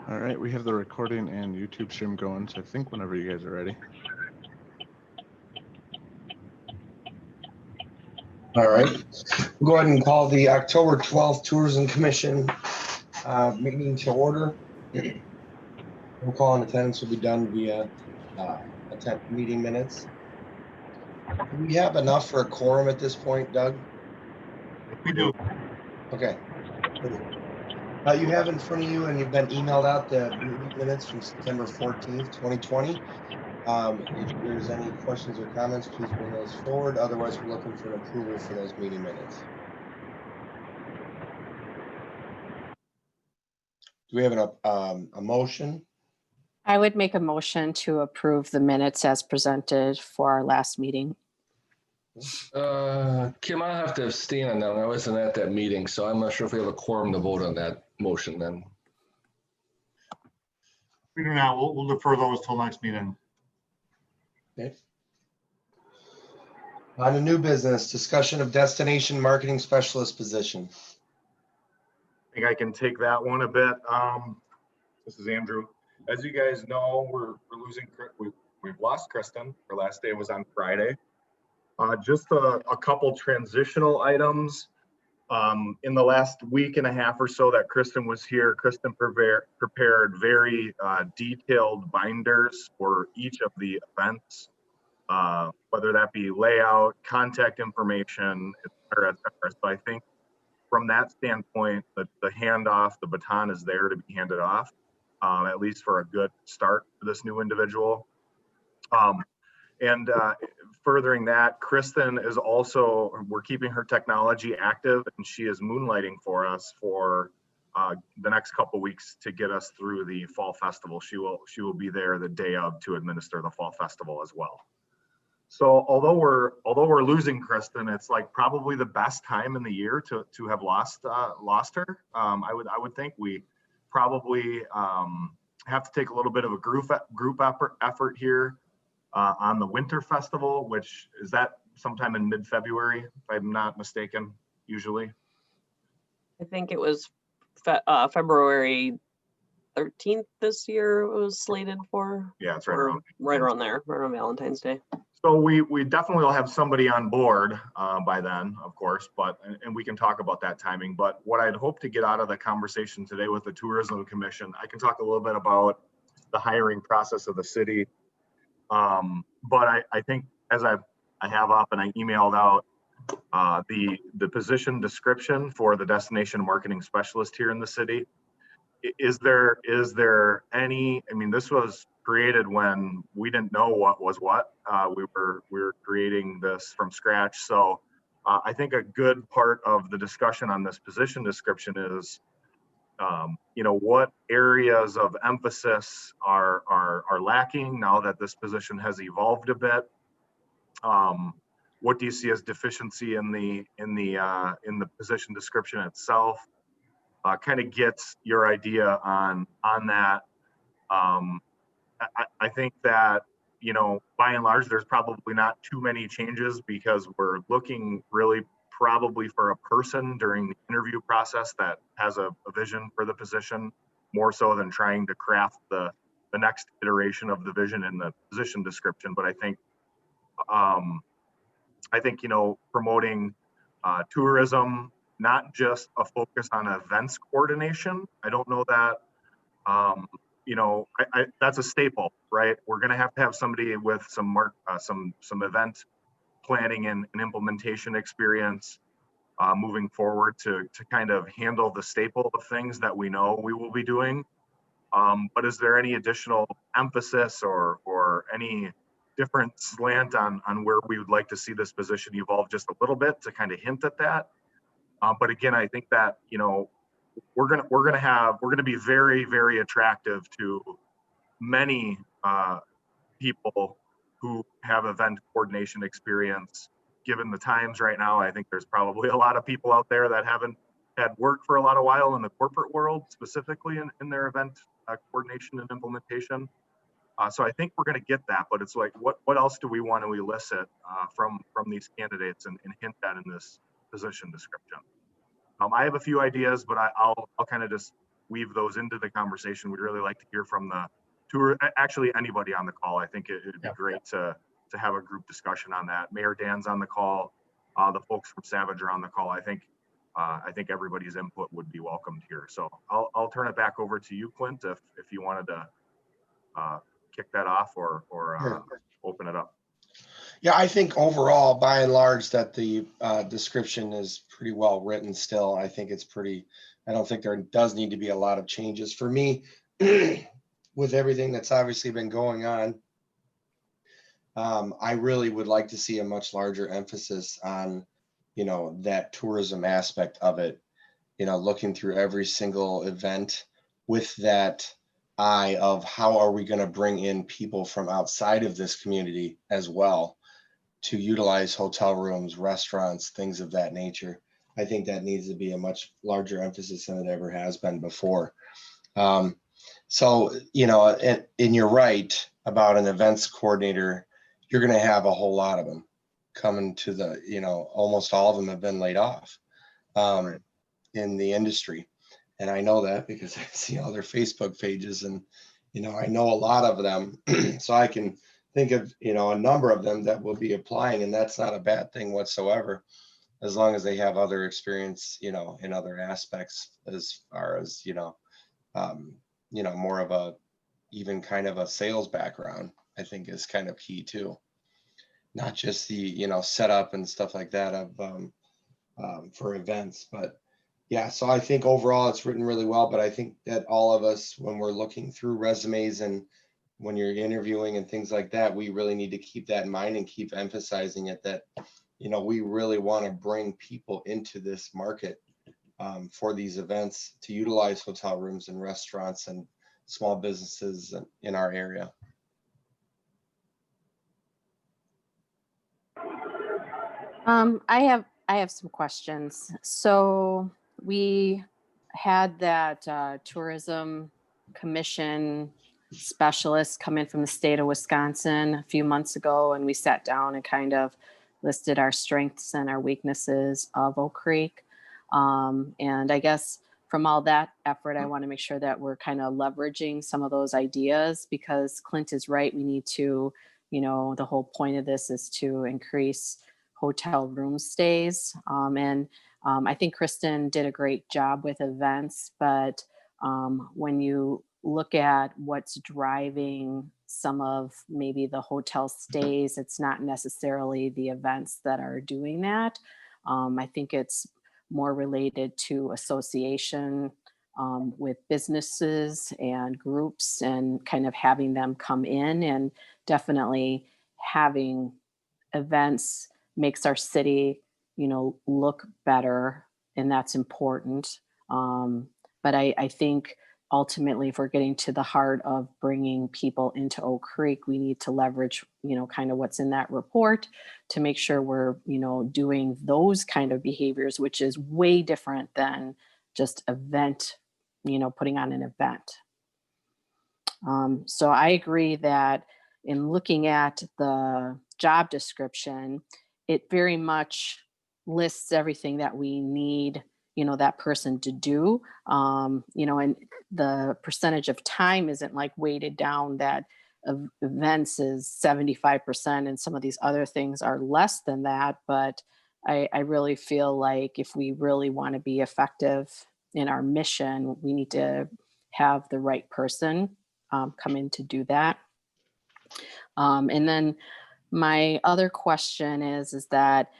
All right, we have the recording and YouTube stream going, so I think whenever you guys are ready. All right, we'll go ahead and call the October 12th Tourism Commission meeting to order. Roll call and attendance will be done via meeting minutes. Do we have enough for a quorum at this point, Doug? We do. Okay. You have in front of you, and you've been emailed out the meeting minutes from September 14th, 2020. If there's any questions or comments, please bring those forward. Otherwise, we're looking for an approval for those meeting minutes. Do we have a motion? I would make a motion to approve the minutes as presented for our last meeting. Kim, I'll have to abstain on that one. I wasn't at that meeting, so I'm not sure if we have a quorum to vote on that motion then. We do not. We'll defer those till next meeting. Okay. On to new business, discussion of destination marketing specialist position. I think I can take that one a bit. This is Andrew. As you guys know, we're losing. We've lost Kristen. Her last day was on Friday. Just a couple transitional items. In the last week and a half or so that Kristen was here, Kristen prepared very detailed binders for each of the events, whether that be layout, contact information, et cetera, et cetera. So I think from that standpoint, the handoff, the baton is there to be handed off, at least for a good start for this new individual. Furthering that, Kristen is also, we're keeping her technology active, and she is moonlighting for us for the next couple weeks to get us through the fall festival. She will be there the day of to administer the fall festival as well. So although we're losing Kristen, it's like probably the best time in the year to have lost her. I would think we probably have to take a little bit of a group effort here. On the winter festival, which is that sometime in mid-February, if I'm not mistaken, usually. I think it was February 13th this year it was slated for. Yeah, it's right around there, right around Valentine's Day. So we definitely will have somebody on board by then, of course, and we can talk about that timing. But what I'd hope to get out of the conversation today with the Tourism Commission, I can talk a little bit about the hiring process of the city. But I think as I have up and I emailed out the position description for the destination marketing specialist here in the city. Is there any, I mean, this was created when we didn't know what was what. We were creating this from scratch. So I think a good part of the discussion on this position description is what areas of emphasis are lacking now that this position has evolved a bit. What do you see as deficiency in the position description itself? Kind of gets your idea on that. I think that by and large there's probably not too many changes because we're looking really probably for a person during the interview process that has a vision for the position more so than trying to craft the next iteration of the vision in the position description. But I think promoting tourism, not just a focus on events coordination. I don't know that that's a staple, right? We're going to have somebody with some event planning and implementation experience moving forward to kind of handle the staple of things that we know we will be doing. But is there any additional emphasis or any different slant on where we would like to see this position evolve just a little bit to kind of hint at that? But again, I think that we're gonna be very, very attractive to many people who have event coordination experience. Given the times right now, I think there's probably a lot of people out there that haven't had work for a lot of while in the corporate world, specifically in their event coordination and implementation. So I think we're going to get that, but it's like, what else do we want to elicit from these candidates and hint at in this position description? I have a few ideas, but I'll kind of just weave those into the conversation. We'd really like to hear from the tour, actually anybody on the call. I think it'd be great to have a group discussion on that. Mayor Dan's on the call. The folks from Savage are on the call. I think everybody's input would be welcomed here. So I'll turn it back over to you, Clint, if you wanted to kick that off or Sure. open it up. Yeah, I think overall, by and large, that the description is pretty well written still. I think it's pretty, I don't think there does need to be a lot of changes. For me, with everything that's obviously been going on, I really would like to see a much larger emphasis on, that tourism aspect of it, looking through every single event with that eye of how are we going to bring in people from outside of this community as well to utilize hotel rooms, restaurants, things of that nature. I think that needs to be a much larger emphasis than it ever has been before. So, and you're right about an events coordinator. You're going to have a whole lot of them coming to the, almost all of them have been laid off in the industry. And I know that because I see all their Facebook pages and, I know a lot of them. So I can think of, a number of them that will be applying, and that's not a bad thing whatsoever, as long as they have other experience, in other aspects, as far as, more of a, even kind of a sales background, I think is kind of key too. Not just the, setup and stuff like that of, for events, but yeah, so I think overall it's written really well, but I think that all of us, when we're looking through resumes and when you're interviewing and things like that, we really need to keep that in mind and keep emphasizing it, that, we really want to bring people into this market for these events to utilize hotel rooms and restaurants and small businesses in our area. I have some questions. So we had that tourism commission specialist come in from the state of Wisconsin a few months ago, and we sat down and kind of listed our strengths and our weaknesses of Oak Creek. And I guess from all that effort, I want to make sure that we're kind of leveraging some of those ideas, because Clint is right. We need to, the whole point of this is to increase hotel room stays. I think Kristen did a great job with events, but when you look at what's driving some of maybe the hotel stays, it's not necessarily the events that are doing that. I think it's more related to association with businesses and groups, and kind of having them come in, and definitely having events makes our city, look better, and that's important. But I think ultimately, if we're getting to the heart of bringing people into Oak Creek, we need to leverage, kind of what's in that report to make sure we're, doing those kind of behaviors, which is way different than just event, putting on an event. So I agree that in looking at the job description, it very much lists everything that we need, that person to do, and the percentage of time isn't like weighted down, that events is 75% and some of these other things are less than that. But I really feel like if we really want to be effective in our mission, we need to have the right person come in to do that. And then my other question is that,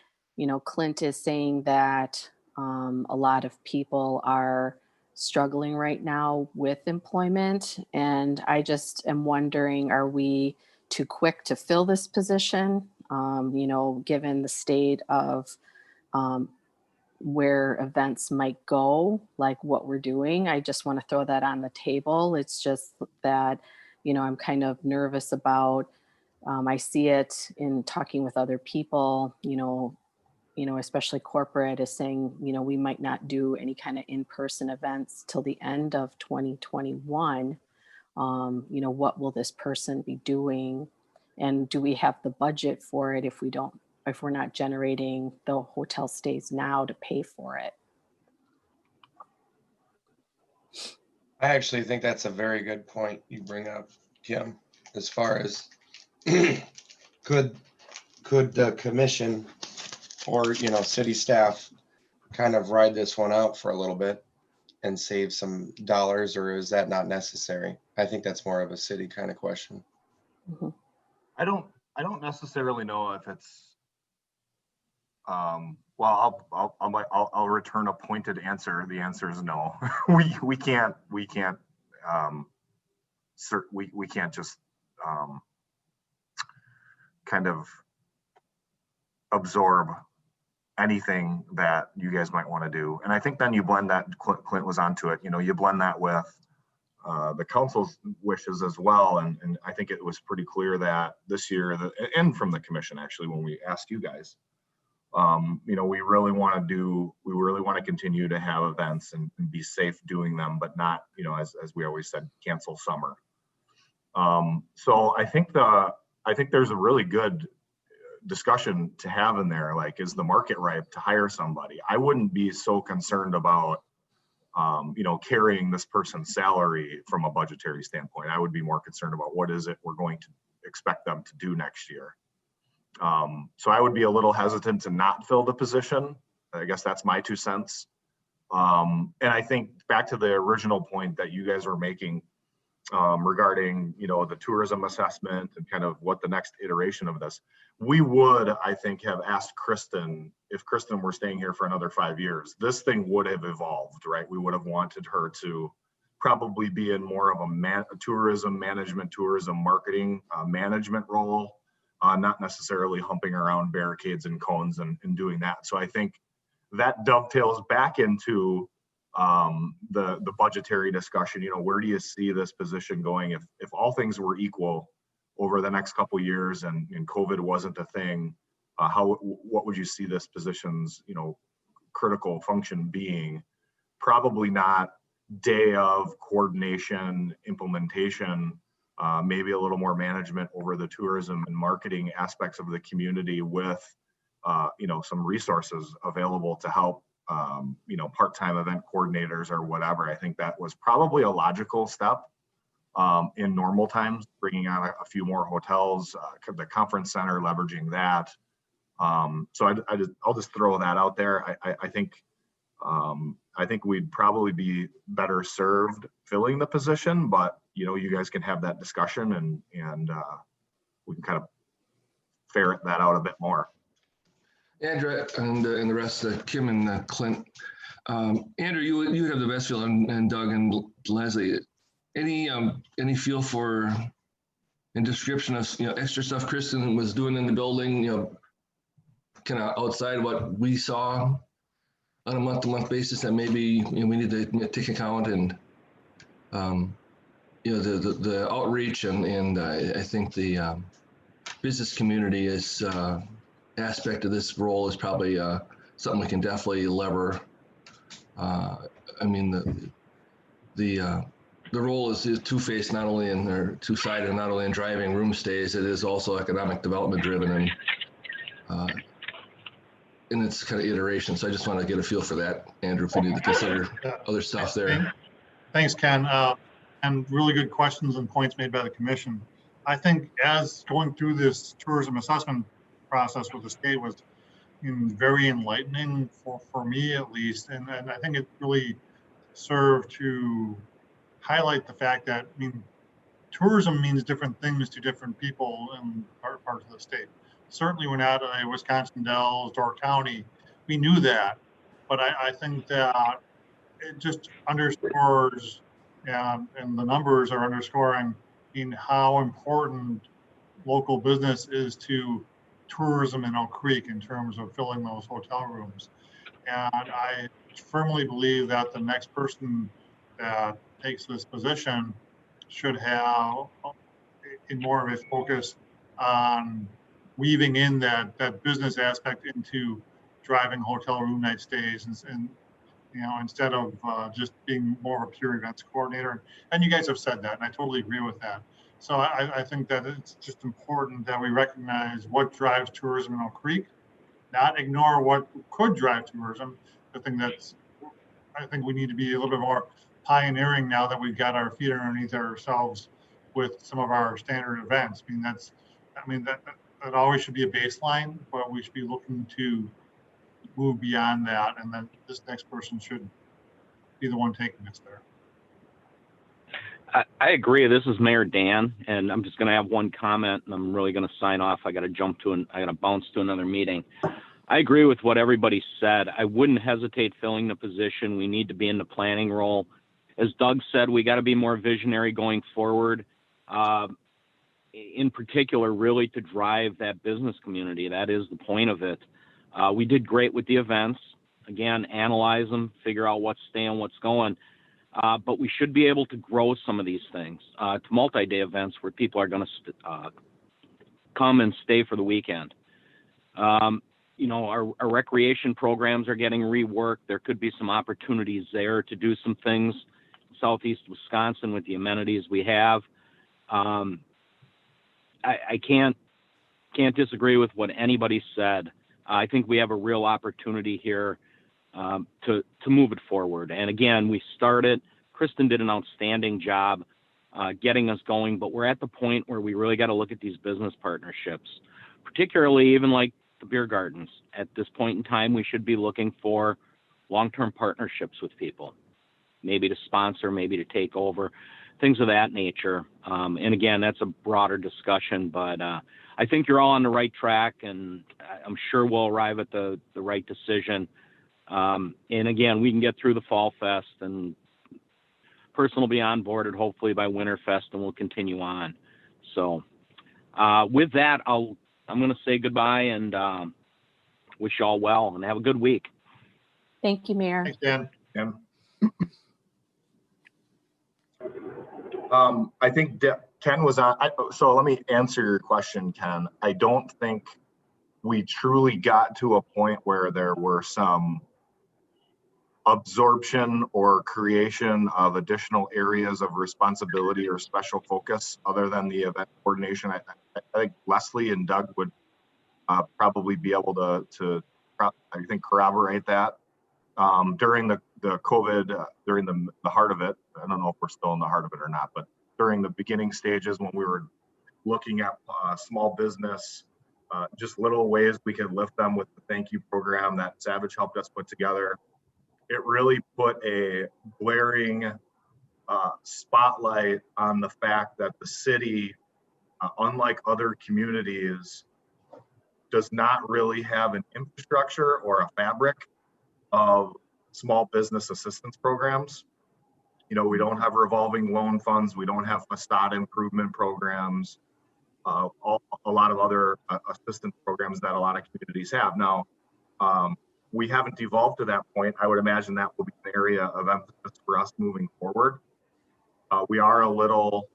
Clint is saying that a lot of people are struggling right now with employment. And I just am wondering, are we too quick to fill this position? Given the state of where events might go, like what we're doing, I just want to throw that on the table. It's just that, I'm kind of nervous about, I see it in talking with other people, especially corporate is saying, we might not do any kind of in-person events till the end of 2021. What will this person be doing? And do we have the budget for it if we're not generating the hotel stays now to pay for it? I actually think that's a very good point you bring up, Kim, as far as could the commission or, city staff kind of ride this one out for a little bit and save some dollars, or is that not necessary? I think that's more of a city kind of question. I don't necessarily know if it's, well, I'll return a pointed answer. The answer is no. we can't we can't just kind of absorb anything that you guys might want to do. And I think then you blend that, Clint was onto it, you blend that with the council's wishes as well. And I think it was pretty clear that this year, and from the commission, actually, when we asked you guys, we really want to continue to have events and be safe doing them, but not, as we always said, cancel summer. So I think there's a really good discussion to have in there. Like, is the market ripe to hire somebody? I wouldn't be so concerned about, carrying this person's salary from a budgetary standpoint. I would be more concerned about what is it we're going to expect them to do next year. So I would be a little hesitant to not fill the position. I guess that's my 2 cents. And I think back to the original point that you guys were making, regarding, the tourism assessment and kind of what the next iteration of this, we would, I think, have asked Kristen, if Kristen were staying here for another 5 years, this thing would have evolved, right? We would have wanted her to probably be in more of a tourism management, tourism marketing management role, not necessarily humping around barricades and cones and doing that. So I think that dovetails back into the budgetary discussion. Where do you see this position going if all things were equal over the next couple of years and COVID wasn't a thing? What would you see this position's critical function being? Probably not day of coordination, implementation, maybe a little more management over the tourism and marketing aspects of the community with some resources available to help part-time event coordinators or whatever. I think that was probably a logical step in normal times, bringing on a few more hotels, the conference center, leveraging that. So I'll just throw that out there. I think we'd probably be better served filling the position, but you guys can have that discussion and we can kind of ferret that out a bit more. Andrew and the rest, Kim and Clint. Andrew, you have the best feel, and Doug and Leslie. Any feel for and description of extra stuff Kristen was doing in the building? Kind of outside what we saw on a month-to-month basis that maybe we need to take account, and the outreach and I think the business community is. Aspect of this role is probably something we can definitely lever. I mean, the role is two-faced, not only in or two-sided, not only in driving room stays, it is also economic development driven and in its kind of iteration. So I just want to get a feel for that, Andrew, if we need to consider other stuff there. Thanks, Ken. And really good questions and points made by the commission. I think as going through this tourism assessment process with the state was very enlightening for me, at least, and I think it really served to highlight the fact that tourism means different things to different people in parts of the state. Certainly we're not a Wisconsin Dells, Door County, we knew that, but I think that it just underscores and the numbers are underscoring how important local business is to tourism in Oak Creek in terms of filling those hotel rooms. And I firmly believe that the next person that takes this position should have more of a focus on weaving in that business aspect into driving hotel room night stays and instead of just being more of a pure events coordinator. And you guys have said that, and I totally agree with that. So I think that it's just important that we recognize what drives tourism in Oak Creek, not ignore what could drive tourism. I think we need to be a little bit more pioneering now that we've got our feet underneath ourselves with some of our standard events. I mean, that always should be a baseline, but we should be looking to move beyond that. And then this next person should be the one taking us there. I agree. This is Mayor Dan, and I'm just going to have one comment, and I'm really going to sign off. I got to bounce to another meeting. I agree with what everybody said. I wouldn't hesitate filling the position. We need to be in the planning role. As Doug said, we got to be more visionary going forward. In particular, really to drive that business community. That is the point of it. We did great with the events. Again, analyze them, figure out what's staying, what's going. But we should be able to grow some of these things to multi-day events where people are going to come and stay for the weekend. You know, our recreation programs are getting reworked. There could be some opportunities there to do some things in Southeast Wisconsin with the amenities we have. I can't disagree with what anybody said. I think we have a real opportunity here to move it forward. And again, we started. Kristen did an outstanding job getting us going, but we're at the point where we really got to look at these business partnerships, particularly even like the beer gardens. At this point in time, we should be looking for long-term partnerships with people, maybe to sponsor, maybe to take over, things of that nature. And again, that's a broader discussion, but I think you're all on the right track, and I'm sure we'll arrive at the right decision. And again, we can get through the Fall Fest, and person will be onboarded hopefully by Winterfest, and we'll continue on. So with that, I'm going to say goodbye and wish you all well and have a good week. Thank you, Mayor. Thanks, Dan. I think Ken was on. So let me answer your question, Ken. I don't think we truly got to a point where there were some absorption or creation of additional areas of responsibility or special focus other than the event coordination. I think Leslie and Doug would probably be able to I think corroborate that. During the COVID, during the heart of it, I don't know if we're still in the heart of it or not, but during the beginning stages when we were looking at small business, just little ways we could lift them with the thank you program that Savage helped us put together. It really put a glaring spotlight on the fact that the city, unlike other communities, does not really have an infrastructure or a fabric of small business assistance programs. You know, we don't have revolving loan funds. We don't have facade improvement programs, a lot of other assistance programs that a lot of communities have. Now, we haven't evolved to that point. I would imagine that will be an area of emphasis for us moving forward. We are a little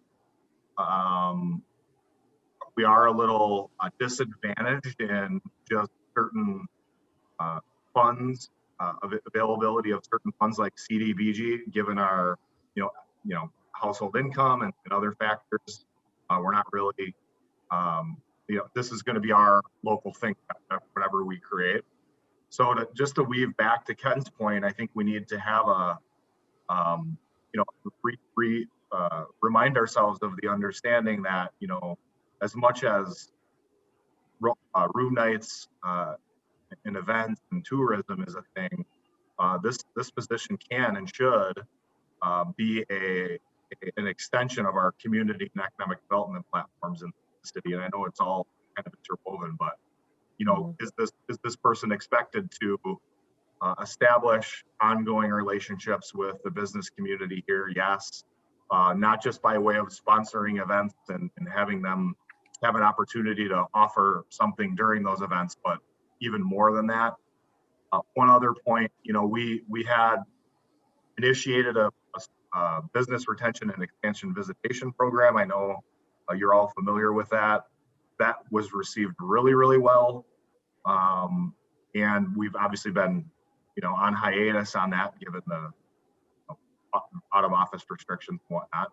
disadvantaged in just certain funds, availability of certain funds like CDBG, given our household income and other factors. We're not really this is going to be our local thing, whatever we create. So just to weave back to Ken's point, I think we need to have remind ourselves of the understanding that, as much as room nights and events and tourism is a thing, this position can and should be an extension of our community and economic development platforms in the city. And I know it's all kind of interwoven, but is this person expected to establish ongoing relationships with the business community here? Yes. Not just by way of sponsoring events and having them have an opportunity to offer something during those events, but even more than that. One other point, we had initiated a business retention and expansion visitation program. I know you're all familiar with that. That was received really, really well. And we've obviously been, on hiatus on that, given the out of office restrictions and whatnot.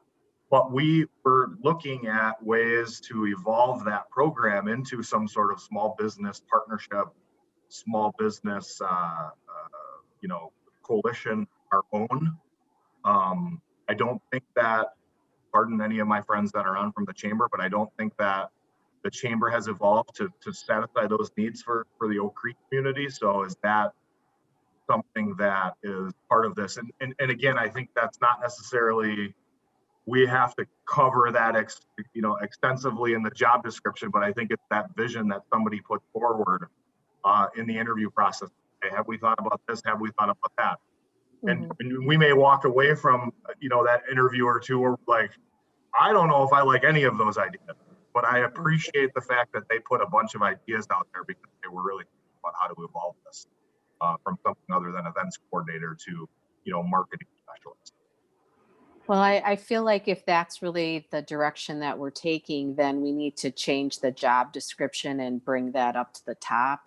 But we were looking at ways to evolve that program into some sort of small business partnership, small business, coalition, our own. I don't think that, pardon any of my friends that are on from the chamber, but I don't think that the chamber has evolved to satisfy those needs for the Oak Creek community. So is that something that is part of this? And again, I think that's not necessarily, we have to cover that extensively in the job description, but I think it's that vision that somebody put forward in the interview process. Okay, have we thought about this? Have we thought about that? And we may walk away from, that interview or two, or like, I don't know if I like any of those ideas, but I appreciate the fact that they put a bunch of ideas out there because they were really thinking about how to evolve this from something other than events coordinator to, marketing specialist. Well, I feel like if that's really the direction that we're taking, then we need to change the job description and bring that up to the top.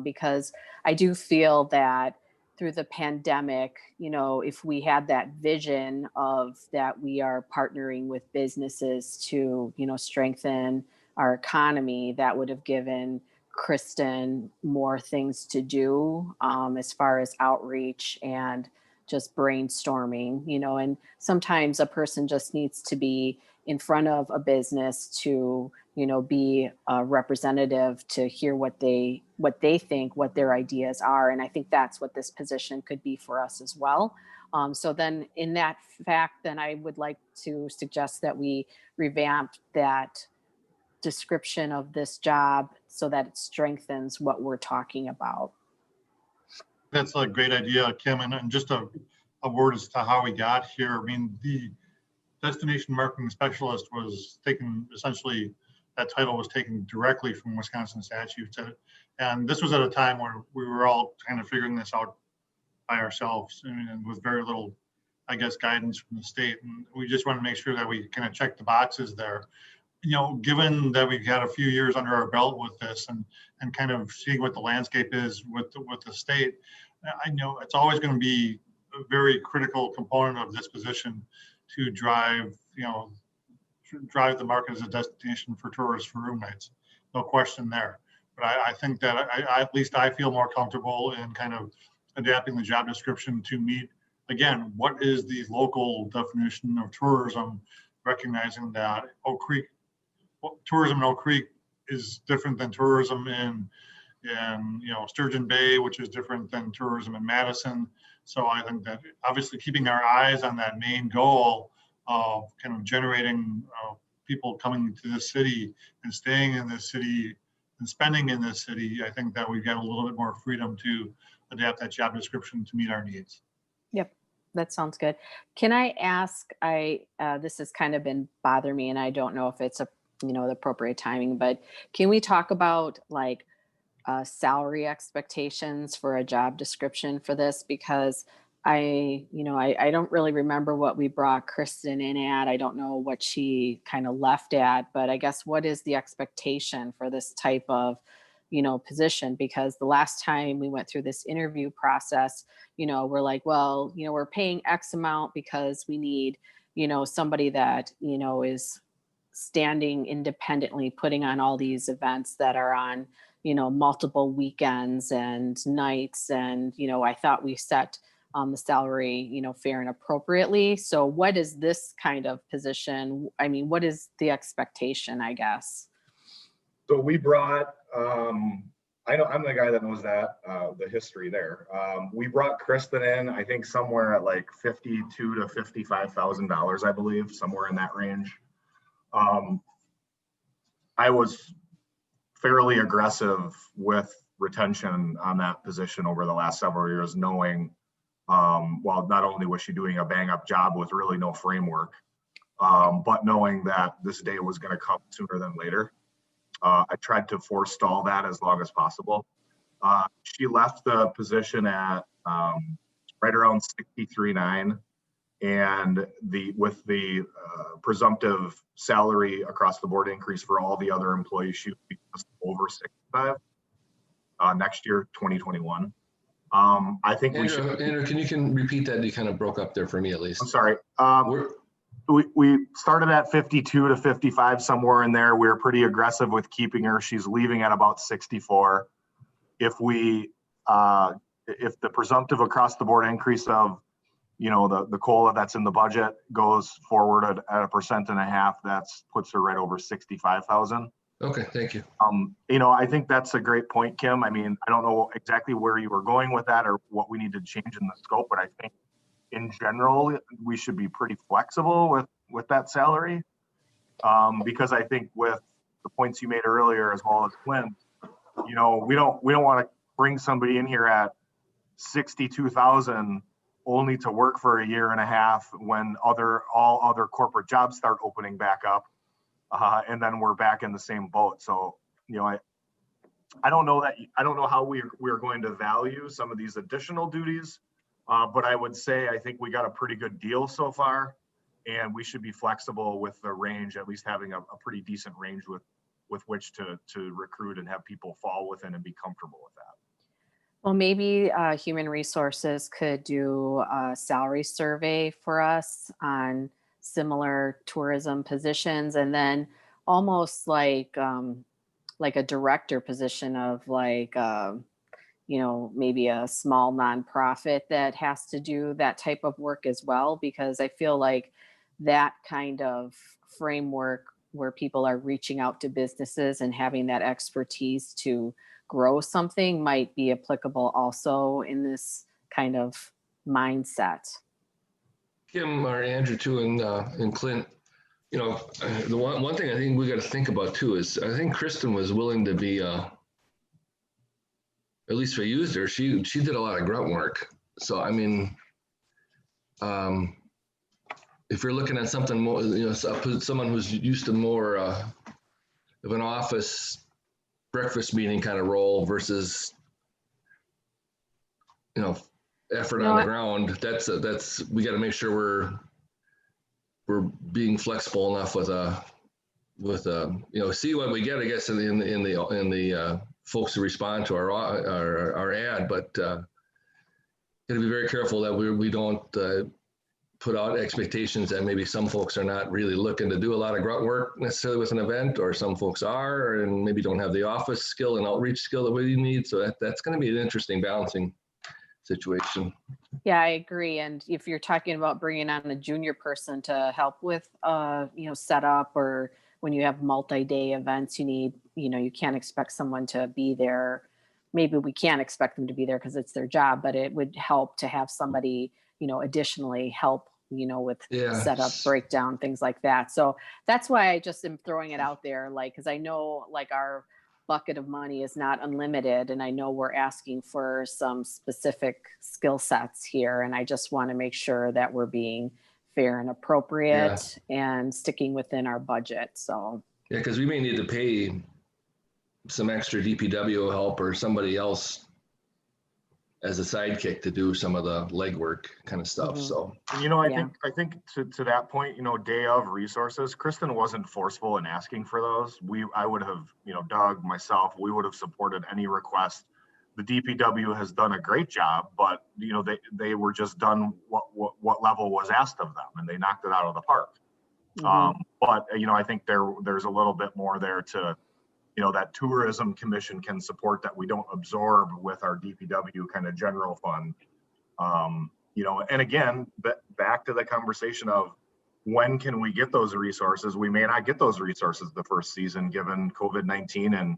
Because I do feel that through the pandemic, if we had that vision of that we are partnering with businesses to, strengthen our economy, that would have given Kristen more things to do as far as outreach and just brainstorming, and sometimes a person just needs to be in front of a business to, be a representative to hear what they think, what their ideas are. And I think that's what this position could be for us as well. So then in that fact, then I would like to suggest that we revamp that description of this job so that it strengthens what we're talking about. That's a great idea, Kim. And just a word as to how we got here. I mean, the destination marketing specialist was taken, essentially, that title was taken directly from Wisconsin statutes. And this was at a time where we were all kind of figuring this out by ourselves and with very little, I guess, guidance from the state. And we just want to make sure that we kind of check the boxes there. Given that we've had a few years under our belt with this and kind of seeing what the landscape is with the state, I know it's always going to be a very critical component of this position to drive the market as a destination for tourists for room nights. No question there. But I think that at least I feel more comfortable in kind of adapting the job description to meet, again, what is the local definition of tourism, recognizing that tourism in Oak Creek is different than tourism in Sturgeon Bay, which is different than tourism in Madison. So I think that obviously keeping our eyes on that main goal of kind of generating people coming to this city and staying in this city and spending in this city, I think that we've got a little bit more freedom to adapt that job description to meet our needs. Yep, that sounds good. Can I ask, this has kind of been bothering me and I don't know if it's the appropriate timing, but can we talk about like salary expectations for a job description for this? Because I don't really remember what we brought Kristen in at. I don't know what she kind of left at, but I guess what is the expectation for this type of, position? Because the last time we went through this interview process, we're like, well, we're paying X amount because we need, somebody that, is standing independently, putting on all these events that are on, multiple weekends and nights. And, I thought we set the salary, fair and appropriately. So what is this kind of position? I mean, what is the expectation, I guess? So we brought, I know I'm the guy that knows that, the history there. We brought Kristen in, I think somewhere at like $52,000 to $55,000, I believe, somewhere in that range. I was fairly aggressive with retention on that position over the last several years, knowing, well, not only was she doing a bang up job with really no framework, but knowing that this day was going to come sooner than later. I tried to forestall that as long as possible. She left the position at right around 63.9, and with the presumptive salary across the board increase for all the other employees, she would be just over 65 next year, 2021. I think Andrew, we should. Andrew, can repeat that? You kind of broke up there for me, at least. I'm sorry. We started at 52 to 55, somewhere in there. We were pretty aggressive with keeping her. She's leaving at about 64. If the presumptive across the board increase of the COLA that's in the budget goes forward at 1.5%, that's puts her right over 65,000. Okay, thank you. I think that's a great point, Kim. I mean, I don't know exactly where you were going with that or what we need to change in the scope, but I think in general, we should be pretty flexible with that salary. Because I think with the points you made earlier, as well as Clint, we don't want to bring somebody in here at 62,000 only to work for a year and a half when all other corporate jobs start opening back up. And then we're back in the same boat. So, I don't know how we're going to value some of these additional duties, but I would say I think we got a pretty good deal so far, and we should be flexible with the range, at least having a pretty decent range with which to recruit and have people fall within and be comfortable with that. Well, maybe Human Resources could do a salary survey for us on similar tourism positions, and then almost like a director position of maybe a small nonprofit that has to do that type of work as well, because I feel like that kind of framework where people are reaching out to businesses and having that expertise to grow something might be applicable also in this kind of mindset. Kim or Andrew too, and Clint, the one thing I think we got to think about too is I think Kristen was willing to be, at least if I used her, she did a lot of grunt work. So, I mean, if you're looking at something more, someone who's used to more of an office breakfast meeting kind of role versus, effort on the ground, that's we got to make sure we're being flexible enough with see what we get, I guess, in the folks who respond to our ad, but got to be very careful that we don't put out expectations that maybe some folks are not really looking to do a lot of grunt work necessarily with an event, or some folks are and maybe don't have the office skill and outreach skill that we need. So that's going to be an interesting balancing situation. Yeah, I agree. And if you're talking about bringing on a junior person to help with, setup, or when you have multi-day events, you can't expect someone to be there. Maybe we can't expect them to be there because it's their job, but it would help to have somebody, additionally help, with setup, breakdown, things like that. So that's why I just am throwing it out there, because I know our bucket of money is not unlimited, and I know we're asking for some specific skill sets here, and I just want to make sure that we're being fair and appropriate and sticking within our budget. So because we may need to pay some extra DPW help or somebody else as a sidekick to do some of the legwork kind of stuff. So, I think to that point, day of resources, Kristen wasn't forceful in asking for those. I would have, Doug, myself, we would have supported any request. The DPW has done a great job, but they were just done what level was asked of them, and they knocked it out of the park. Mm-hmm. But I think there's a little bit more there to, that tourism commission can support that we don't absorb with our DPW kind of general fund. And again, back to the conversation of when can we get those resources? We may not get those resources the first season, given COVID-19 and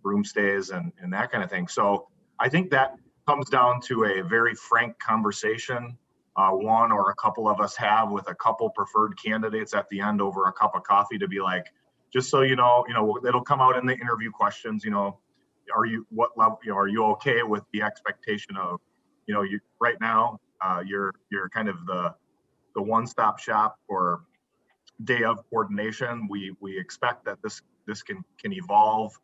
room stays and that kind of thing. So I think that comes down to a very frank conversation, one or a couple of us have with a couple preferred candidates at the end over a cup of coffee to be like, just so it'll come out in the interview questions. Are you okay with the expectation of, you right now, you're kind of the one-stop shop for day of coordination. We expect that this can evolve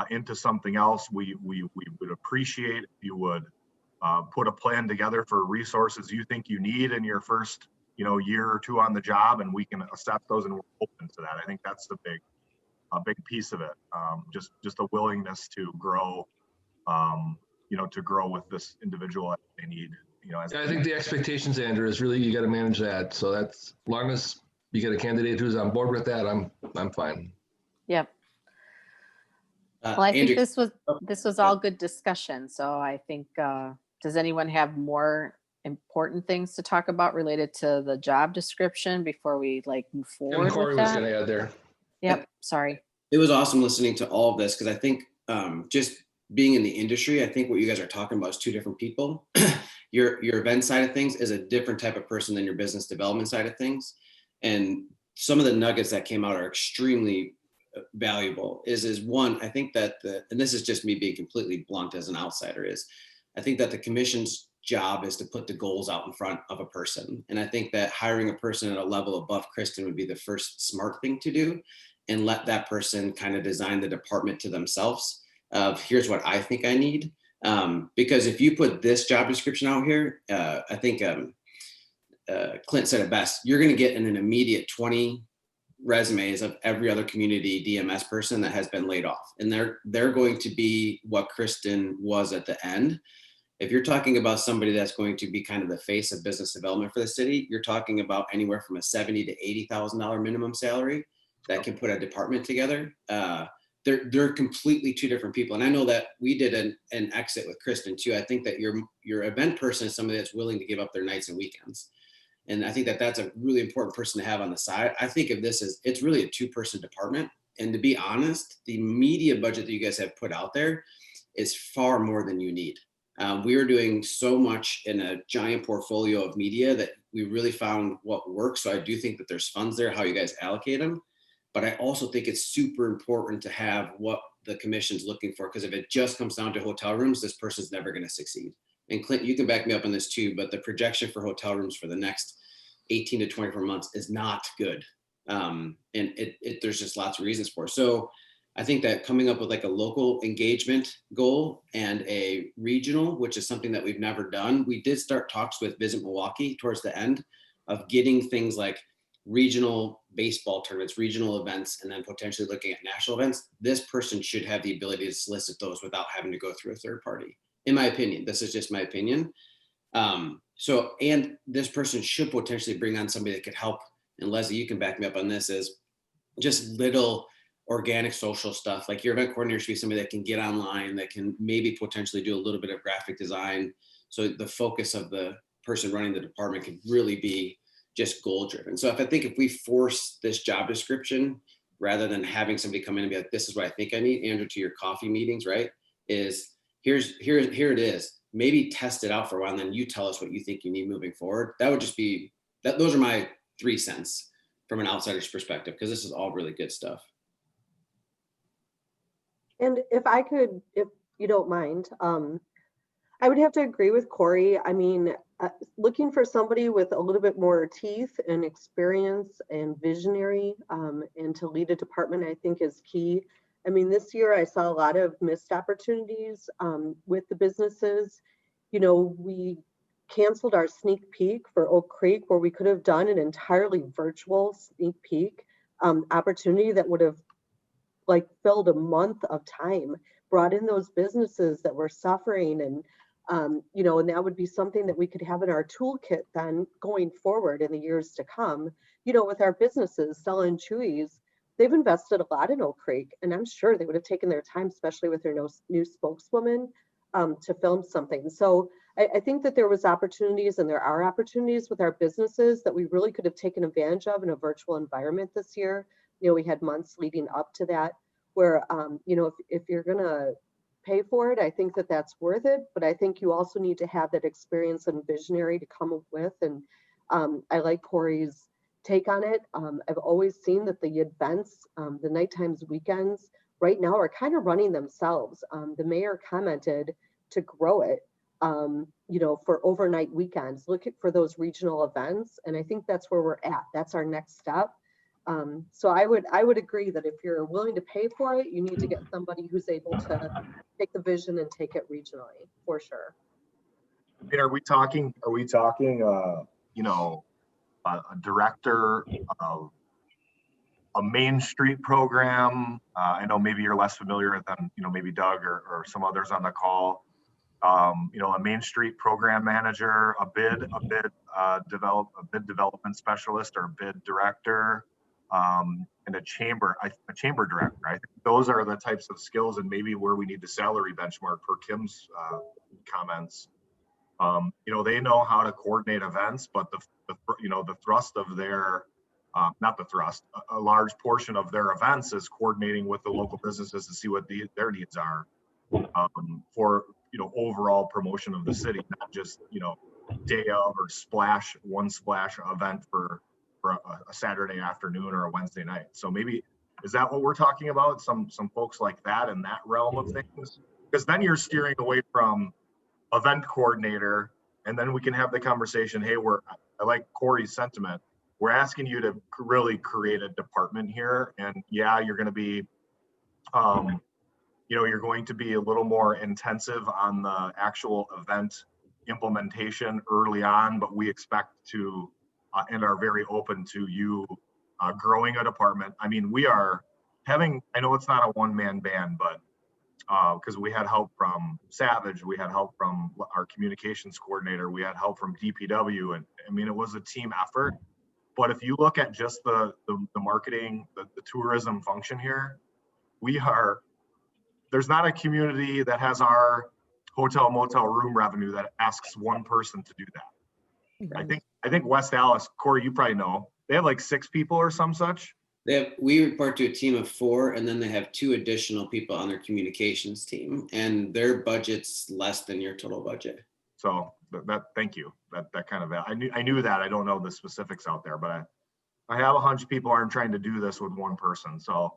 into something else. We would appreciate if you would put a plan together for resources you think you need in your first year or two on the job, and we can assess those, and we're open to that. I think that's a big piece of it. Just a willingness to grow, to grow with this individual as they need. I think the expectations, Andrew, is really you got to manage that. So that's, as long as you get a candidate who's on board with that, I'm fine. Yep. Well, I think this was all good discussion. So I think, does anyone have more important things to talk about related to the job description before we like move And forward Corey with was that? going to add there. Yep, sorry. It was awesome listening to all of this because I think just being in the industry, I think what you guys are talking about is two different people. Your event side of things is a different type of person than your business development side of things. And some of the nuggets that came out are extremely valuable. Is one, I think that and this is just me being completely blunt as an outsider, is I think that the commission's job is to put the goals out in front of a person. And I think that hiring a person at a level above Kristen would be the first smart thing to do, and let that person kind of design the department to themselves of here's what I think I need. Because if you put this job description out here, I think Clint said it best, you're going to get in an immediate 20 resumes of every other community DMS person that has been laid off. And they're going to be what Kristen was at the end. If you're talking about somebody that's going to be kind of the face of business development for the city, you're talking about anywhere from a $70,000 to $80,000 minimum salary that can put a department together. They're completely two different people. And I know that we did an exit with Kristen too. I think that your event person is somebody that's willing to give up their nights and weekends. And I think that that's a really important person to have on the side. I think of this as it's really a 2-person department. And to be honest, the media budget that you guys have put out there is far more than you need. We are doing so much in a giant portfolio of media that we really found what works. So I do think that there's funds there, how you guys allocate them. But I also think it's super important to have what the commission's looking for, because if it just comes down to hotel rooms, this person's never going to succeed. And Clint, you can back me up on this too, but the projection for hotel rooms for the next 18 to 24 months is not good. And there's just lots of reasons for it. So I think that coming up with like a local engagement goal and a regional, which is something that we've never done. We did start talks with Visit Milwaukee towards the end of getting things like regional baseball tournaments, regional events, and then potentially looking at national events. This person should have the ability to solicit those without having to go through a third party. In my opinion, this is just my opinion. And this person should potentially bring on somebody that could help. And Leslie, you can back me up on this, is just little organic social stuff. Like your event coordinator should be somebody that can get online, that can maybe potentially do a little bit of graphic design. So the focus of the person running the department could really be just goal driven. So if we force this job description, rather than having somebody come in and be like, this is what I think I need, Andrew, to your coffee meetings, right? Is here it is. Maybe test it out for a while, and then you tell us what you think you need moving forward. That would just be that. Those are my 3 cents from an outsider's perspective, because this is all really good stuff. And if I could, if you don't mind, I would have to agree with Corey. I mean, looking for somebody with a little bit more teeth and experience and visionary and to lead a department, I think is key. I mean, this year I saw a lot of missed opportunities with the businesses. You know, we canceled our sneak peek for Oak Creek, where we could have done an entirely virtual sneak peek opportunity that would have like filled a month of time, brought in those businesses that were suffering, and you know, and that would be something that we could have in our toolkit then going forward in the years to come. You know, with our businesses, Stella and Chewy's, they've invested a lot in Oak Creek, and I'm sure they would have taken their time, especially with their new spokeswoman, to film something. So I think that there was opportunities, and there are opportunities with our businesses that we really could have taken advantage of in a virtual environment this year. You know, we had months leading up to that where, you know, if you're going to pay for it, I think that that's worth it. But I think you also need to have that experience and visionary to come up with. And I like Corey's take on it. I've always seen that the events, the nighttimes, weekends right now are kind of running themselves. The mayor commented to grow it, you know, for overnight weekends, looking for those regional events. And I think that's where we're at. That's our next step. So I would agree that if you're willing to pay for it, you need to get somebody who's able to take the vision and take it regionally, for sure. I mean, are we talking, you know, a director of a Main Street program? I know maybe you're less familiar than, you know, maybe Doug or some others on the call. You know, a Main Street program manager, a bid development specialist, or a bid director, and a chamber director. I think those are the types of skills, and maybe where we need to salary benchmark per Kim's comments. They know how to coordinate events, but the thrust of their, not the thrust, a large portion of their events is coordinating with the local businesses to see what their needs are for, overall promotion of the city, not just, day of or one splash event for a Saturday afternoon or a Wednesday night. So maybe, is that what we're talking about? Some folks like that in that realm of things? Because then you're steering away from event coordinator, and then we can have the conversation, hey, I like Corey's sentiment. We're asking you to really create a department here. And yeah, you're going to be, you're going to be a little more intensive on the actual event implementation early on, but we expect to, and are very open to you growing a department. I mean, we are having, I know it's not a one-man band, but because we had help from Savage, we had help from our communications coordinator, we had help from DPW, and I mean, it was a team effort. But if you look at just the marketing, the tourism function here, there's not a community that has our hotel motel room revenue that asks one person to do that. I think West Allis, Corey, you probably know, they have like 6 people or some such. We report to a team of 4, and then they have 2 additional people on their communications team, and their budget's less than your total budget. So thank you. That kind of, I knew that. I don't know the specifics out there, but I have a hunch people aren't trying to do this with one person. So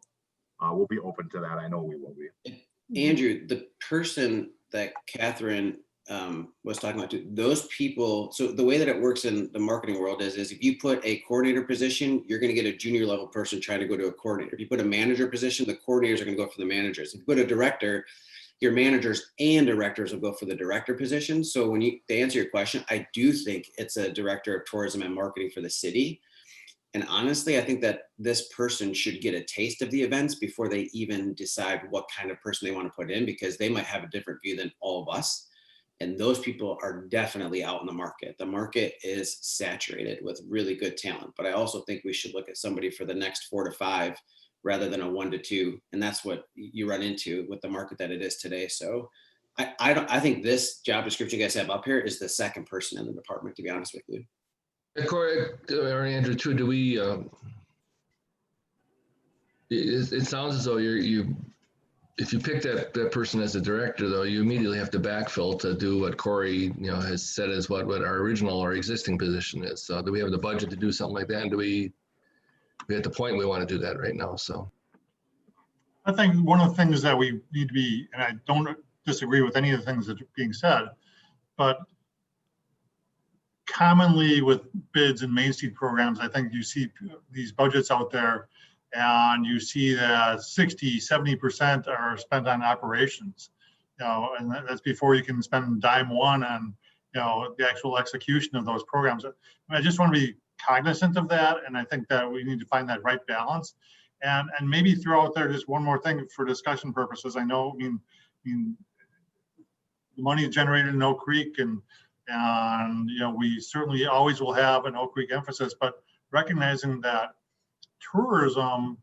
we'll be open to that. I know we will be. Andrew, the person that Catherine was talking about, those people, so the way that it works in the marketing world is if you put a coordinator position, you're going to get a junior level person trying to go to a coordinator. If you put a manager position, the coordinators are going to go for the managers. If you put a director, your managers and directors will go for the director position. So to answer your question, I do think it's a director of tourism and marketing for the city. And honestly, I think that this person should get a taste of the events before they even decide what kind of person they want to put in, because they might have a different view than all of us. And those people are definitely out in the market. The market is saturated with really good talent, but I also think we should look at somebody for the next 4 to 5 rather than a 1 to 2. And that's what you run into with the market that it is today. So I think this job description you guys have up here is the second person in the department, to be honest with you. Corey or Andrew too, do we, it sounds as though if you pick that person as a director, though, you immediately have to backfill to do what Corey, has said is what our original or existing position is. So do we have the budget to do something like that? And we're at the point we want to do that right now. So I think one of the things that we need to be, and I don't disagree with any of the things that are being said, but commonly with bids and Main Street programs, I think you see these budgets out there and you see that 60-70% are spent on operations, and that's before you can spend dime one on, the actual execution of those programs. I just want to be cognizant of that, and I think that we need to find that right balance, and maybe throw out there just one more thing for discussion purposes. I know, I mean, the money is generated in Oak Creek, and we certainly always will have an Oak Creek emphasis, but recognizing that tourism,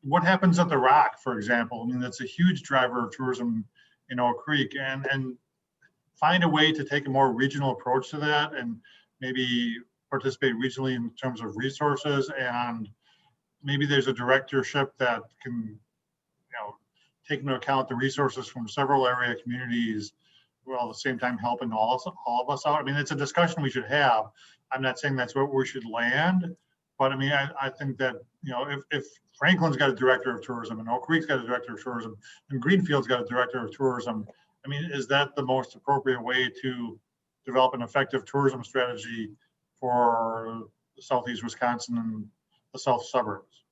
what happens at the Rock, for example, I mean, that's a huge driver of tourism in Oak Creek, and find a way to take a more regional approach to that and maybe participate regionally in terms of resources. And maybe there's a directorship that can, take into account the resources from several area communities, while at the same time helping all of us out. I mean, it's a discussion we should have. I'm not saying that's where we should land, but I mean, I think that, if Franklin's got a director of tourism and Oak Creek's got a director of tourism and Greenfield's got a director of tourism, I mean, is that the most appropriate way to develop an effective tourism strategy for Southeast Wisconsin and the south suburbs?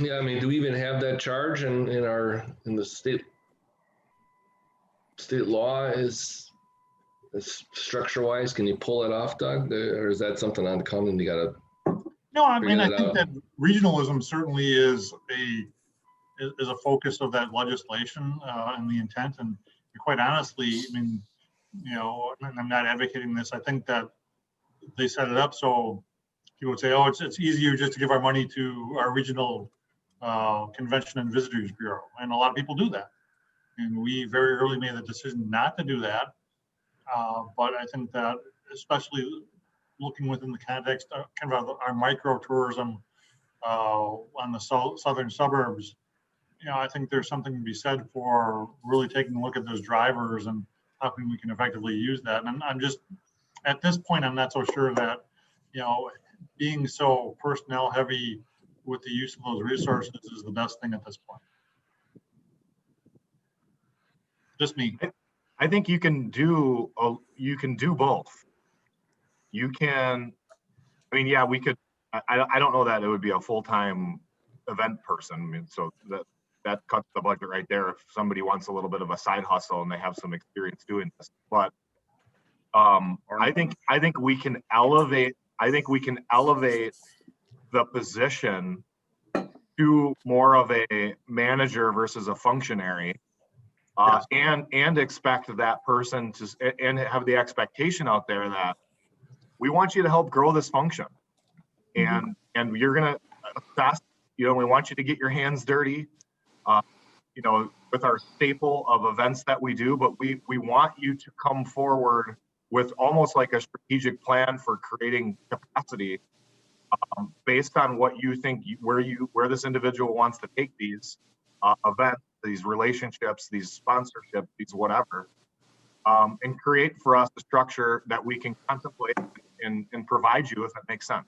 yeah, I mean, do we even have that charge in the state law is structure wise? Can you pull it off, Doug, or is that something on the come and you gotta? No, I mean, I think that regionalism certainly is a focus of that legislation and the intent. And quite honestly, I mean, and I'm not advocating this. I think that they set it up so people would say, oh, it's easier just to give our money to our regional convention and visitors bureau, and a lot of people do that. And we very early made the decision not to do that. But I think that especially looking within the context of kind of our micro tourism on the southern suburbs, I think there's something to be said for really taking a look at those drivers and how we can effectively use that. And I'm just, at this point, I'm not so sure that, being so personnel heavy with the use of those resources is the best thing at this point. Just me. I think you can do both. You can, I mean, yeah, we could, I don't know that it would be a full-time event person. I mean, so that cuts the budget right there if somebody wants a little bit of a side hustle and they have some experience doing this. But I think we can elevate the position to more of a manager versus a functionary. And expect that person to, and have the expectation out there that we want you to help grow this function, and you're gonna assess. We want you to get your hands dirty, with our staple of events that we do. But we want you to come forward with almost like a strategic plan for creating capacity based on what you think where this individual wants to take these events, these relationships, these sponsorships, these whatever, and create for us a structure that we can contemplate and provide you if it makes sense.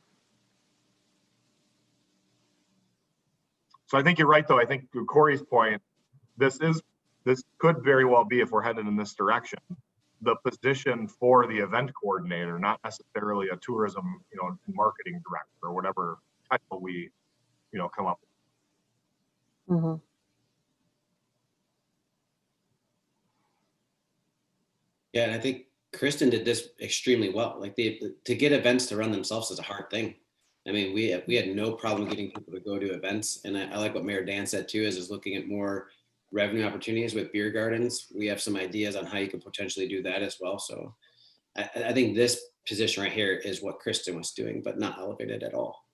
So I think you're right, though. I think to Corey's point, this could very well be, if we're headed in this direction, the position for the event coordinator, not necessarily a tourism, and marketing director or whatever title we, come up with. Mm-hmm. Yeah, and I think Kristen did this extremely well. Like to get events to run themselves is a hard thing. I mean, we had no problem getting people to go to events, and I like what Mayor Dan said too, is looking at more revenue opportunities with beer gardens. We have some ideas on how you could potentially do that as well. So I think this position right here is what Kristen was doing, but not elevated at all.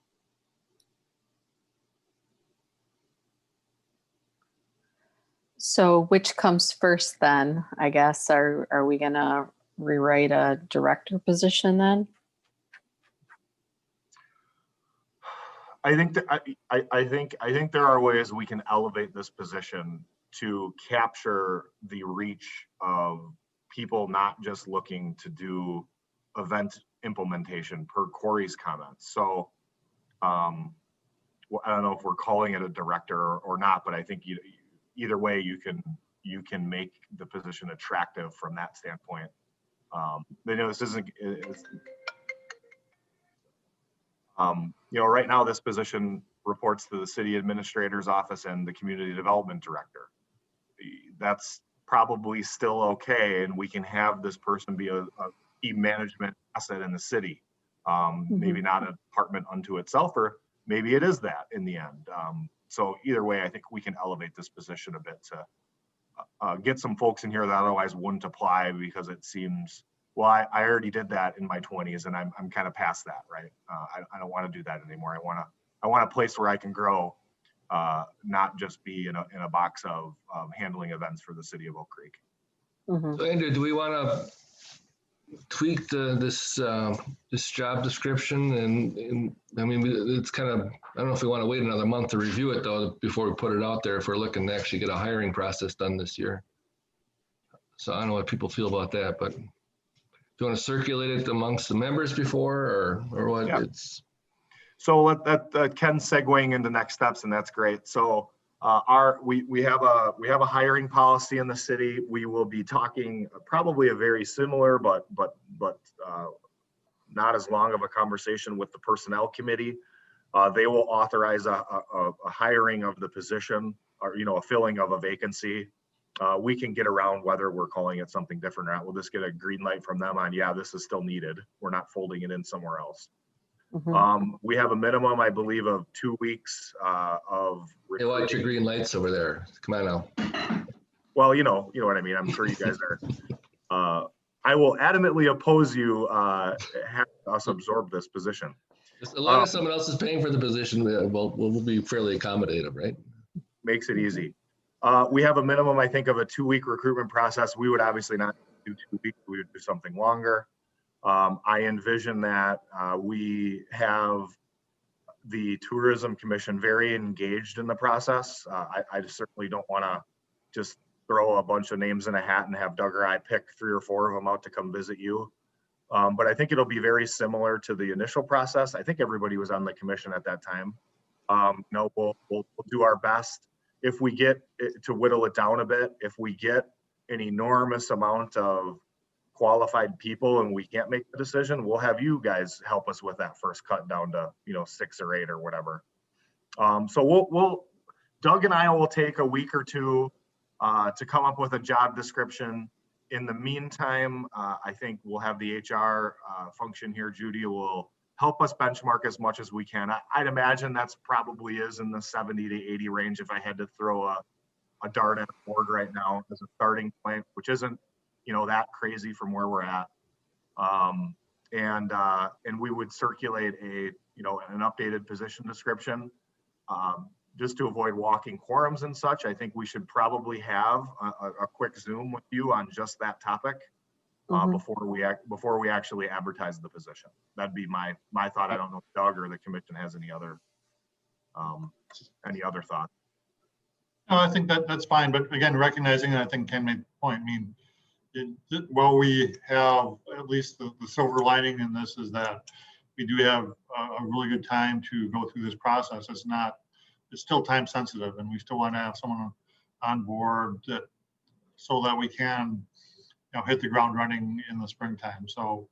So which comes first then, I guess? Are we gonna rewrite a director position then? I think that I think there are ways we can elevate this position to capture the reach of people not just looking to do event implementation, per Corey's comments. So well, I don't know if we're calling it a director or not, but I think either way you can make the position attractive from that standpoint. This isn't. Right now this position reports to the city administrator's office and the community development director. That's probably still okay, and we can have this person be a key management asset in the city. Maybe not a department unto itself, or maybe it is that in the end. So either way, I think we can elevate this position a bit to get some folks in here that otherwise wouldn't apply, because it seems, well, I already did that in my 20s and I'm kind of past that, right? I don't want to do that anymore. I want a place where I can grow, not just be in a box of handling events for the city of Oak Creek. Mm-hmm. So Andrew, do we want to tweak this job description? And I mean, it's kind of, I don't know if we want to wait another month to review it though before we put it out there, if we're looking to actually get a hiring process done this year. So I don't know what people feel about that, but do you want to circulate it amongst the members before, or what? Yeah. It's so that Ken's segueing into next steps, and that's great. So we have a hiring policy in the city. We will be talking probably a very similar, but not as long of a conversation with the personnel committee. They will authorize a hiring of the position, or a filling of a vacancy. We can get around whether we're calling it something different or not. We'll just get a green light from them on, yeah, this is still needed. We're not folding it in somewhere else. Mm-hmm. We have a minimum, I believe, of 2 weeks of Hey, watch your recruiting. green lights over there. Come on now. Well, you know what I mean. I'm sure you guys are. I will adamantly oppose you having us absorb this position. As long as someone else is paying for the position, we'll be fairly accommodative, right? Makes it easy. We have a minimum, I think, of a 2-week recruitment process. We would obviously not do 2 weeks. We would do something longer. I envision that we have the Tourism Commission very engaged in the process. I just certainly don't want to just throw a bunch of names in a hat and have Doug or I pick 3 or 4 of them out to come visit you. But I think it'll be very similar to the initial process. I think everybody was on the commission at that time. No, we'll do our best. If we get to whittle it down a bit, if we get an enormous amount of qualified people and we can't make the decision, we'll have you guys help us with that first cut down to 6 or 8 or whatever. So we'll Doug and I will take a week or 2 to come up with a job description. In the meantime, I think we'll have the HR function here. Judy will help us benchmark as much as we can. I'd imagine that's probably is in the 70 to 80 range if I had to throw a dart at a board right now as a starting point, which isn't that crazy from where we're at. And we would circulate an updated position description. Just to avoid walking quorums and such, I think we should probably have a quick Zoom with you on just that topic before we actually advertise the position. That'd be my thought. I don't know if Doug or the commission has any other thoughts. No, I think that's fine. But again, recognizing, I think Ken made the point. I mean, while we have at least the silver lining in this is that we do have a really good time to go through this process. It's still time sensitive, and we still want to have someone on board so that we can, hit the ground running in the springtime. So,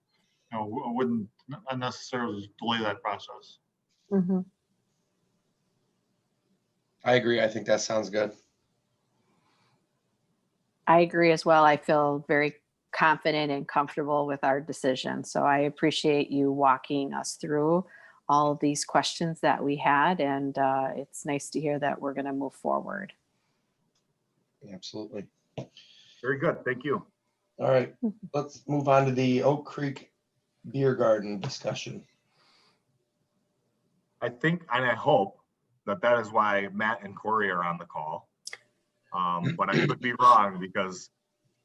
I wouldn't unnecessarily delay that process. Mhm. I agree. I think that sounds good. I agree as well. I feel very confident and comfortable with our decision. So I appreciate you walking us through all of these questions that we had. And it's nice to hear that we're going to move forward. Absolutely. Very good. Thank you. All right, let's move on to the Oak Creek Beer Garden discussion. I think, and I hope that is why Matt and Corey are on the call. But I could be wrong because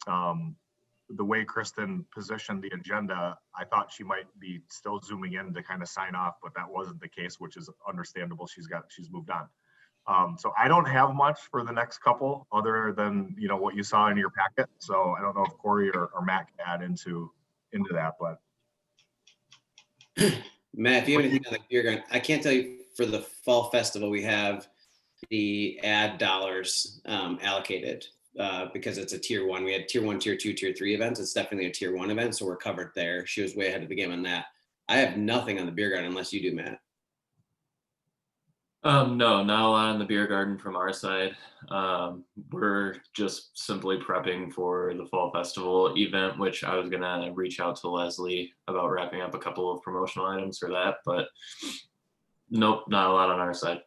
the way Kristen positioned the agenda, I thought she might be still zooming in to kind of sign off, but that wasn't the case, which is understandable. She's moved on. So I don't have much for the next couple other than, what you saw in your packet. So I don't know if Corey or Matt can add into that, but. Matt, if you have anything on the beer garden, I can't tell you for the fall festival, we have the ad dollars allocated because it's a tier 1. We had tier 1, tier 2, tier 3 events. It's definitely a tier 1 event. So we're covered there. She was way ahead of the game on that. I have nothing on the beer garden unless you do, Matt. No, not a lot on the beer garden from our side. We're just simply prepping for the fall festival event, which I was gonna reach out to Leslie about wrapping up a couple of promotional items for that, but nope, not a lot on our side.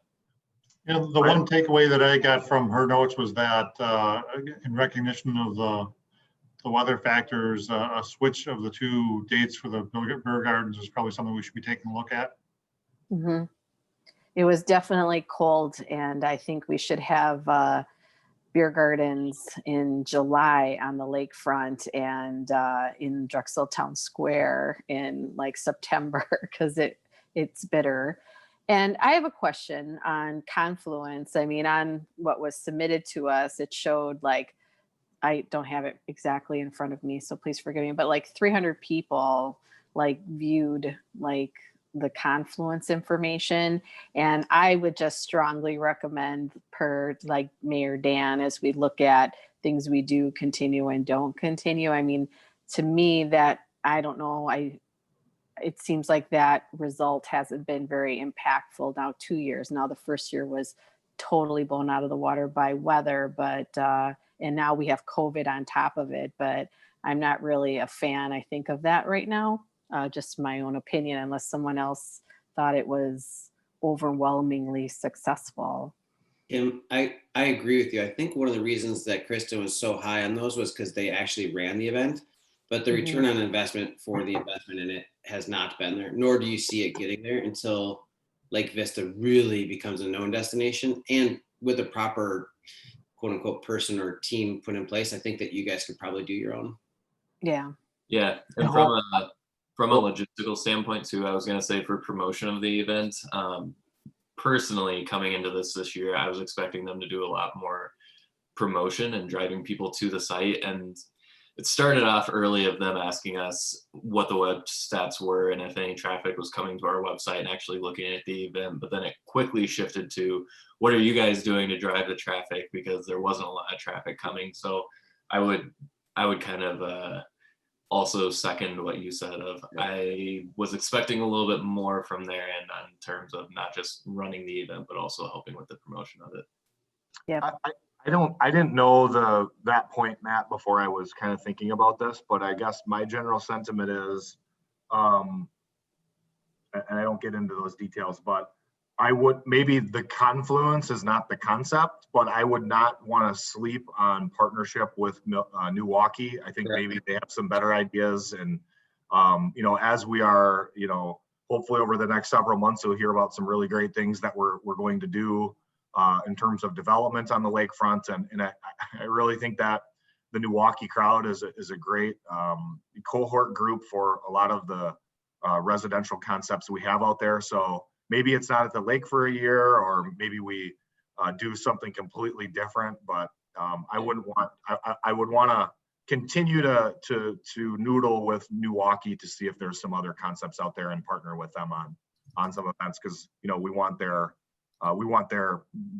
The one takeaway that I got from her notes was that in recognition of the weather factors, a switch of the 2 dates for the beer gardens is probably something we should be taking a look at. Mm-hmm. It was definitely cold, and I think we should have beer gardens in July on the lakefront and in Drexel Town Square in like September because it's bitter. And I have a question on Confluence. I mean, on what was submitted to us, it showed I don't have it exactly in front of me, so please forgive me, but 300 people viewed the Confluence information. And I would just strongly recommend per Mayor Dan, as we look at things we do continue and don't continue. I mean, to me that, I don't know, it seems like that result hasn't been very impactful now 2 years. Now the first year was totally blown out of the water by weather, but and now we have COVID on top of it, but I'm not really a fan, I think, of that right now. Just my own opinion, unless someone else thought it was overwhelmingly successful. And I agree with you. I think one of the reasons that Kristen was so high on those was because they actually ran the event, but the return on investment for the investment in it has not been there, nor do you see it getting there until Lake Vista really becomes a known destination. And with the proper quote unquote person or team put in place, I think that you guys could probably do your own. Yeah. Yeah, and from a logistical standpoint too, I was gonna say for promotion of the event, personally coming into this year, I was expecting them to do a lot more promotion and driving people to the site. And it started off early of them asking us what the web stats were and if any traffic was coming to our website and actually looking at the event. But then it quickly shifted to what are you guys doing to drive the traffic, because there wasn't a lot of traffic coming. So I would kind of also second what you said of I was expecting a little bit more from their end in terms of not just running the event, but also helping with the promotion of it. Yeah. I didn't know that point, Matt, before I was kind of thinking about this, but I guess my general sentiment is, and I don't get into those details, but I would, maybe the confluence is not the concept, but I would not want to sleep on partnership with Milwaukee. I think maybe they have some better ideas, and you know, as we are, you know, hopefully over the next several months, you'll hear about some really great things that we're going to do in terms of development on the lakefront, and I really think that the Milwaukee crowd is a great cohort group for a lot of the residential concepts we have out there. So maybe it's not at the lake for a year, or maybe we do something completely different. But I wouldn't want. I would want to continue to noodle with Milwaukee to see if there's some other concepts out there and partner with them on some events, because you know we want the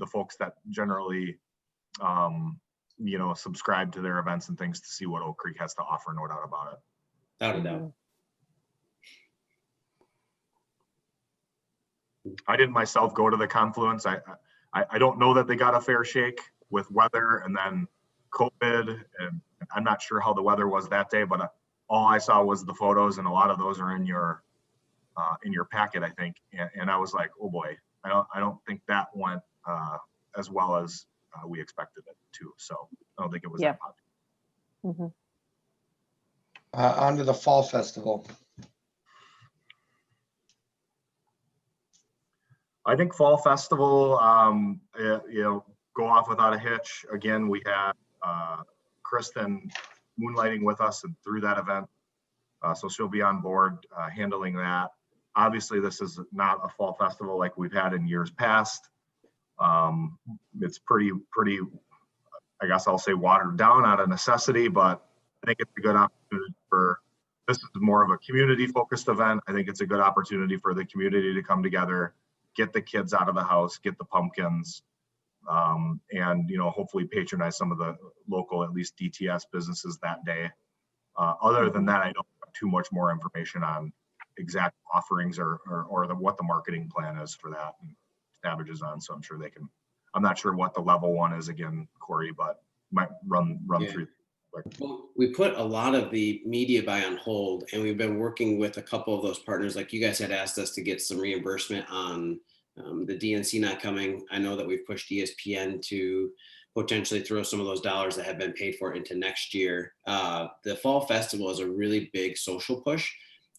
folks that generally you know subscribe to their events and things to see what Oak Creek has to offer. No doubt about it. Without a doubt. I didn't myself go to the confluence. I don't know that they got a fair shake with weather and then COVID, and I'm not sure how the weather was that day, but all I saw was the photos, and a lot of those are in your packet, I think. And I was like, oh boy, I don't think that went as well as we expected it to. So I don't think it was that popular. On to the fall festival. I think fall festival, you know, go off without a hitch. Again, we had Kristen moonlighting with us and through that event, so she'll be on board handling that. Obviously, this is not a fall festival like we've had in years past. It's pretty, I guess I'll say watered down out of necessity, but I think it's a good opportunity for. This is more of a community-focused event. I think it's a good opportunity for the community to come together, get the kids out of the house, get the pumpkins, and you know, hopefully patronize some of the local, at least DTS businesses that day. Other than that, I don't have too much more information on exact offerings or what the marketing plan is for that. And Savage is on, so I'm sure they can. I'm not sure what the level one is again, Corey, but might run through. Well, we put a lot of the media buy on hold, and we've been working with a couple of those partners. Like you guys had asked us to get some reimbursement on the DNC not coming. I know that we've pushed ESPN to potentially throw some of those dollars that have been paid for into next year. The fall festival is a really big social push,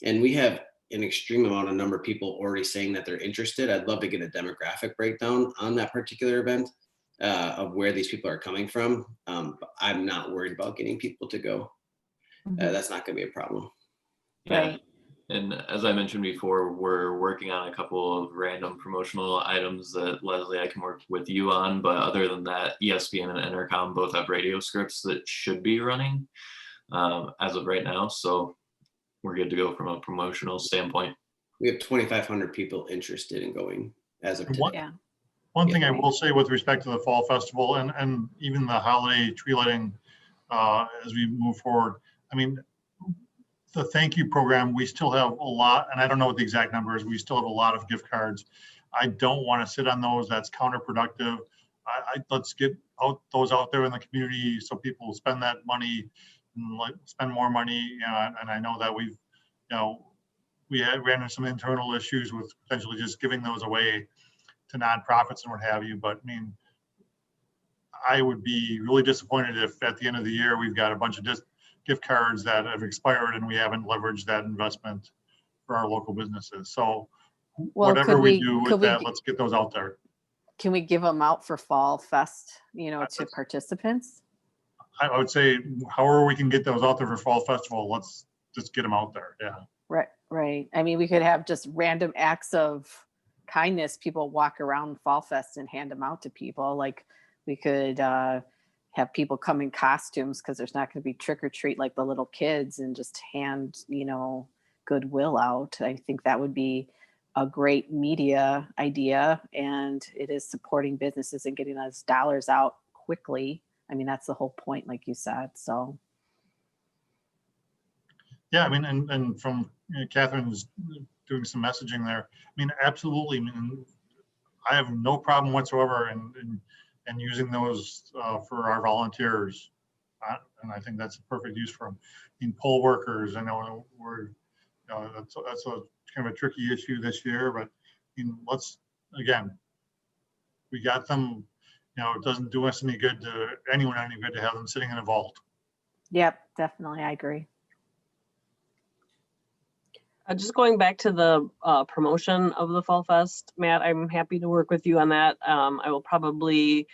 and we have an extreme amount of number of people already saying that they're interested. I'd love to get a demographic breakdown on that particular event. Of where these people are coming from. But I'm not worried about getting people to go. That's not going to be a problem. Yeah. Right. And as I mentioned before, we're working on a couple of random promotional items that Leslie, I can work with you on. But other than that, ESPN and Entercom both have radio scripts that should be running as of right now. So we're good to go from a promotional standpoint. We have 2,500 people interested in going as of today. Yeah. One thing I will say with respect to the fall festival and even the holiday tree lighting as we move forward, I mean, the thank you program, we still have a lot, and I don't know what the exact number is, we still have a lot of gift cards. I don't want to sit on those. That's counterproductive. Let's get those out there in the community so people spend that money and spend more money. And I know that we ran into some internal issues with potentially just giving those away to nonprofits and what have you. But I mean, I would be really disappointed if at the end of the year we've got a bunch of gift cards that have expired and we haven't leveraged that investment for our local businesses. So whatever we do with that, let's get those out there. can we give them out for Fall Fest, you know, to participants? I would say, however we can get those out there for Fall Festival, let's just get them out there. Yeah. Right, right. I mean, we could have just random acts of kindness. People walk around Fall Fest and hand them out to people. Like we could have people come in costumes because there's not going to be trick or treat like the little kids, and just hand, you know, goodwill out. I think that would be a great media idea, and it is supporting businesses and getting those dollars out quickly. I mean, that's the whole point, like you said. So Yeah, I mean, and from Catherine's doing some messaging there. I mean, absolutely. I mean, I have no problem whatsoever in using those for our volunteers, and I think that's a perfect use for them. I mean, poll workers. I know that's a kind of a tricky issue this year, but I mean, we got them. You know, it doesn't do us any good to anyone any good to have them sitting in a vault. yep, definitely, I agree. Just going back to the promotion of the Fall Fest, Matt, I'm happy to work with you on that. I will probably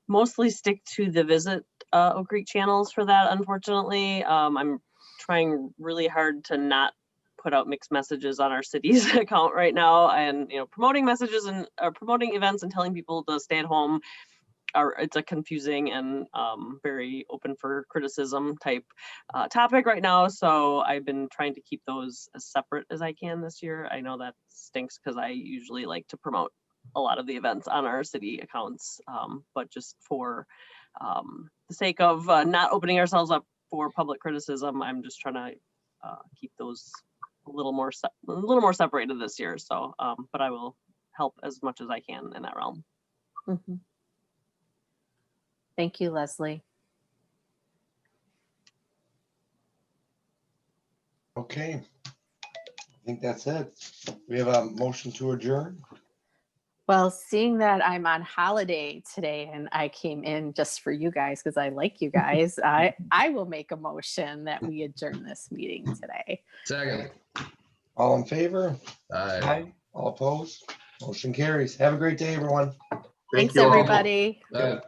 mostly stick to the Visit Oak Creek channels for that, unfortunately. I'm trying really hard to not put out mixed messages on our city's account right now, and promoting messages and promoting events and telling people to stay at home. It's a confusing and very open for criticism type topic right now. So I've been trying to keep those as separate as I can this year. I know that stinks because I usually like to promote a lot of the events on our city accounts, but just for the sake of not opening ourselves up for public criticism, I'm just trying to keep those a little more separated this year. So, but I will help as much as I can in that realm. Mm-hmm. Thank you, Leslie. Okay. I think that's it. We have a motion to adjourn. Well, seeing that I'm on holiday today and I came in just for you guys because I like you guys, I will make a motion that we adjourn this meeting today. Second. All in favor? Aye. All opposed? Motion carries. Have a great day, everyone. Thanks, you all. everybody. Aye.